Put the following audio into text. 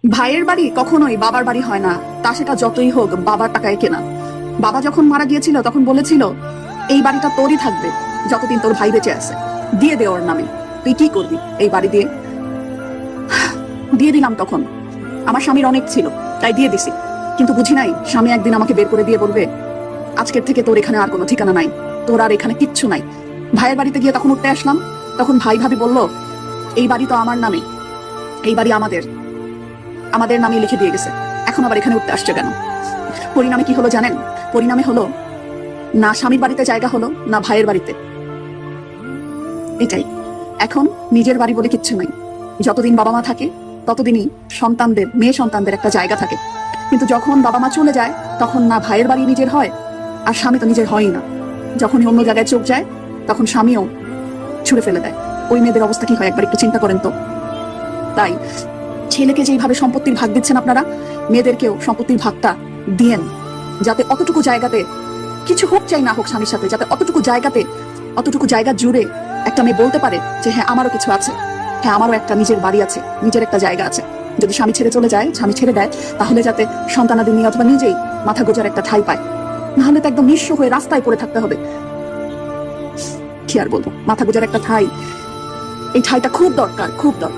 ভাইয়ের বাড়ি কখনোই বাবার বাড়ি হয় না, তা সেটা যতই হোক বাবার টাকায় কেনা। বাবা যখন মারা গিয়েছিল তখন বলেছিল, এই বাড়িটা তোরই থাকবে যতদিন তোর ভাই বেঁচে আছে, দিয়ে দে ওর নামে, তুই কি করবি এই বাড়ি দিয়ে। দিয়ে দিলাম। তখন আমার স্বামীর অনেক ছিল, তাই দিয়ে দিছি। কিন্তু বুঝি নাই স্বামী একদিন আমাকে বের করে দিয়ে বলবে, আজকের থেকে তোর এখানে আর কোনো ঠিকানা নাই, তোর আর এখানে কিচ্ছু নাই। ভাইয়ের বাড়িতে গিয়ে তখন উঠতে আসলাম, তখন ভাই ভাবি বলল, এই বাড়ি তো আমার নামে, এই বাড়ি আমাদের আমাদের নামে লিখে দিয়ে গেছে, এখন আবার এখানে উঠতে আসছে কেন? পরিণামে কি হলো জানেন? পরিণামে হলো না স্বামীর বাড়িতে জায়গা হলো, না ভাইয়ের বাড়িতে। এটাই। এখন নিজের বাড়ি বলে কিচ্ছু নাই। যতদিন বাবা মা থাকে ততদিনই সন্তানদের, মেয়ে সন্তানদের একটা জায়গা থাকে। কিন্তু যখন বাবা মা চলে যায় তখন না ভাইয়ের বাড়ি নিজের হয়, আর স্বামী তো নিজের হয়ই না। যখনই অন্য জায়গায় চোখ যায় তখন স্বামীও ছুড়ে ফেলে দেয়। ওই মেয়েদের অবস্থা কি হয় একবার একটু চিন্তা করেন তো। তাই ছেলেকে যেইভাবে সম্পত্তির ভাগ দিচ্ছেন আপনারা, মেয়েদেরকেও সম্পত্তির ভাগটা দিয়েন, যাতে অতটুকু জায়গাতে কিছু হোক চাই না হোক স্বামীর সাথে, যাতে অতটুকু জায়গা জুড়ে একটা মেয়ে বলতে পারে যে হ্যাঁ আমারও কিছু আছে, হ্যাঁ আমারও একটা নিজের বাড়ি আছে, নিজের একটা জায়গা আছে। যদি স্বামী ছেড়ে চলে যায়, স্বামী ছেড়ে দেয়, তাহলে যাতে সন্তানাদি নিয়ে অথবা নিজেই মাথা গোজার একটা ঠাঁই পায়। নাহলে তো একদম নিঃস্ব হয়ে রাস্তায় পড়ে থাকতে হবে। কি আর বলবো, মাথা গোজার একটা ঠাঁই, এই ঠাঁইটা খুব দরকার, খুব দরকার।